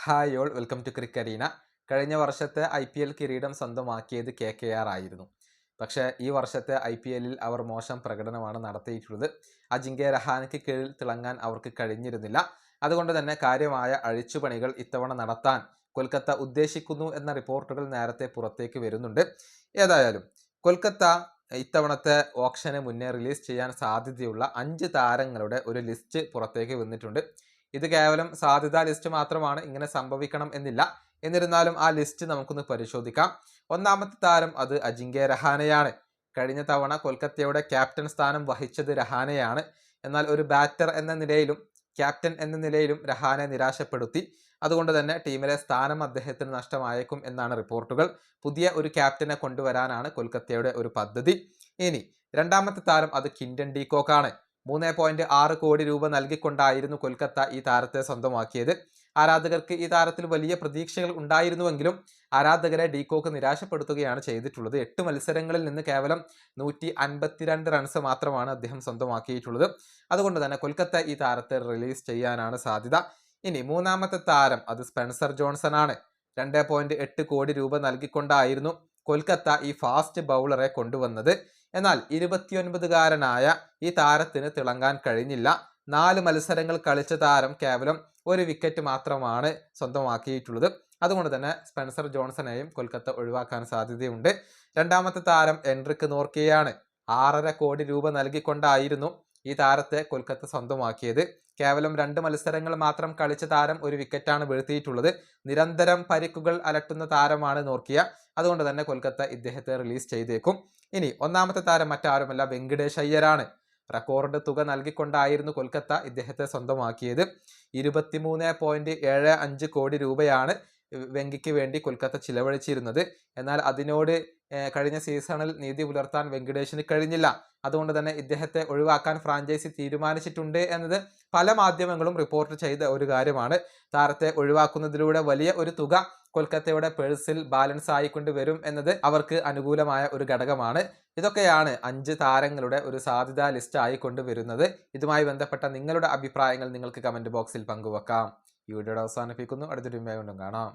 Hi all welcome to ക്രിക്കരീന. കഴിഞ്ഞ വർഷത്തെ IPL കിരീടം സ്വന്തമാക്കിയത് KKR ആയിരുന്നു. പക്ഷേ ഈ വർഷത്തെ IPLൽ അവർ മോശം പ്രകടനമാണ് നടത്തിയിട്ടുള്ളത്. അജിങ്ക്യ രഹാനയ്ക്ക് കീഴിൽ തിളങ്ങാൻ അവർക്ക് കഴിഞ്ഞിരുന്നില്ല. അതുകൊണ്ട് തന്നെ കാര്യമായ അഴിച്ചുപണികൾ ഇത്തവണ നടത്താൻ കൊൽക്കത്ത ഉദ്ദേശിക്കുന്നു എന്ന റിപ്പോർട്ടുകൾ നേരത്തെ പുറത്തേക്ക് വരുന്നുണ്ട്. ഏതായാലും കൊൽക്കത്ത ഇത്തവണത്തെ ഓപ്ഷന് മുന്നേ റിലീസ് ചെയ്യാൻ സാധ്യതയുള്ള 5 താരങ്ങളുടെ ഒരു ലിസ്റ്റ് പുറത്തേക്ക് വന്നിട്ടുണ്ട്. ഇത് കേവലം സാധ്യതാ ലിസ്റ്റ് മാത്രമാണ്, ഇങ്ങനെ സംഭവിക്കണം എന്നില്ല. എന്നിരുന്നാലും ആ ലിസ്റ്റ് നമുക്കൊന്ന് പരിശോധിക്കാം. ഒന്നാമത്തെ താരം അത് അജിങ്ക്യ രഹാനെയാണ്. കഴിഞ്ഞ തവണ കൊൽക്കത്തയുടെ ക്യാപ്റ്റൻ സ്ഥാനം വഹിച്ചത് രഹാനെയാണ്. എന്നാൽ ഒരു ബാറ്റർ എന്ന നിലയിലും ക്യാപ്റ്റൻ എന്ന നിലയിലും രഹാനെ നിരാശപ്പെടുത്തി. അതുകൊണ്ട് തന്നെ ടീമിലെ സ്ഥാനം അദ്ദേഹത്തിന് നഷ്ടമായേക്കും എന്നാണ് റിപ്പോർട്ടുകൾ. പുതിയ ഒരു ക്യാപ്റ്റനെ കൊണ്ടുവരാനാണ് കൊൽക്കത്തയുടെ ഒരു പദ്ധതി. ഇനി രണ്ടാമത്തെ താരം അത് ക്വിന്റൺ ഡി കോക്കാണ്. 3.6 കോടി രൂപ നൽകിക്കൊണ്ടായിരുന്നു കൊൽക്കത്ത ഈ താരത്തെ സ്വന്തമാക്കിയത്. ആരാധകർക്ക് ഈ താരത്തിൽ വലിയ പ്രതീക്ഷകൾ ഉണ്ടായിരുന്നുവെങ്കിലും ആരാധകരെ ഡീകോക്ക് നിരാശപ്പെടുത്തുകയാണ് ചെയ്തിട്ടുള്ളത്. 8 മത്സരങ്ങളിൽ നിന്ന് കേവലം 152 റൺസ് മാത്രമാണ് അദ്ദേഹം സ്വന്തമാക്കിയിട്ടുള്ളത്. അതുകൊണ്ട് തന്നെ കൊൽക്കത്ത ഈ താരത്തെ റിലീസ് ചെയ്യാനാണ് സാധ്യത. ഇനി മൂന്നാമത്തെ താരം അത് സ്പെൻസർ ജോൺസൺ ആണ്. 2.8 കോടി രൂപ നൽകിക്കൊണ്ടായിരുന്നു കൊൽക്കത്ത ഈ ഫാസ്റ്റ് ബൗളറെ കൊണ്ടുവന്നത്. എന്നാൽ 29കാരനായ ഈ താരത്തിന് തിളങ്ങാൻ കഴിഞ്ഞില്ല. 4 മത്സരങ്ങൾ കളിച്ച താരം കേവലം 1 വിക്കറ്റ് മാത്രമാണ് സ്വന്തമാക്കിയിട്ടുള്ളത്. അതുകൊണ്ട് തന്നെ സ്പെൻസർ ജോൺസണെയും കൊൽക്കത്ത ഒഴിവാക്കാൻ സാധ്യതയുണ്ട്. രണ്ടാമത്തെ താരം എൻറിക് നോർക്കിയയാണ്. 6.5 കോടി രൂപ നൽകിക്കൊണ്ടായിരുന്നു ഈ താരത്തെ കൊൽക്കത്ത സ്വന്തമാക്കിയത്. കേവലം 2 മത്സരങ്ങൾ മാത്രം കളിച്ച താരം 1 വിക്കറ്റാണ് വീഴ്ത്തിയിട്ടുള്ളത്. നിരന്തരം പരിക്കുകൾ അലട്ടുന്ന താരമാണ് നോർക്കിയ. അതുകൊണ്ട് തന്നെ കൊൽക്കത്ത ഇദ്ദേഹത്തെ റിലീസ് ചെയ്തേക്കും. ഇനി ഒന്നാമത്തെ താരം മറ്റാരുമല്ല, വെങ്കിടേഷ് അയ്യരാണ്. റെക്കോർഡ് തുക നൽകിക്കൊണ്ടായിരുന്നു കൊൽക്കത്ത ഇദ്ദേഹത്തെ സ്വന്തമാക്കിയത്. 23.75 കോടി രൂപയാണ് വെങ്കിക്ക് വേണ്ടി കൊൽക്കത്ത ചിലവഴിച്ചിരുന്നത്. എന്നാൽ അതിനോട് കഴിഞ്ഞ സീസണിൽ നീതി പുലർത്താൻ വെങ്കിടേഷിന് കഴിഞ്ഞില്ല. അതുകൊണ്ട് തന്നെ ഇദ്ദേഹത്തെ ഒഴിവാക്കാൻ ഫ്രാഞ്ചൈസി തീരുമാനിച്ചിട്ടുണ്ട് എന്നത് പല മാധ്യമങ്ങളും റിപ്പോർട്ട് ചെയ്ത ഒരു കാര്യമാണ്. താരത്തെ ഒഴിവാക്കുന്നതിലൂടെ വലിയ ഒരു തുക കൊൽക്കത്തയുടെ പേഴ്സിൽ ബാലൻസ് ആയിക്കൊണ്ട് വരും എന്നത് അവർക്ക് അനുകൂലമായ ഒരു ഘടകമാണ്. ഇതൊക്കെയാണ് 5 താരങ്ങളുടെ ഒരു സാധ്യതാ ലിസ്റ്റ് ആയിക്കൊണ്ട് വരുന്നത്. ഇതുമായി ബന്ധപ്പെട്ട നിങ്ങളുടെ അഭിപ്രായങ്ങൾ നിങ്ങൾക്ക് കമന്റ് ബോക്സിൽ പങ്കുവെക്കാം. ഈ വീഡിയോയുടെ അവസാനിപ്പിക്കുന്നു. അടുത്തൊരു വീഡിയോയിൽ കാണാം.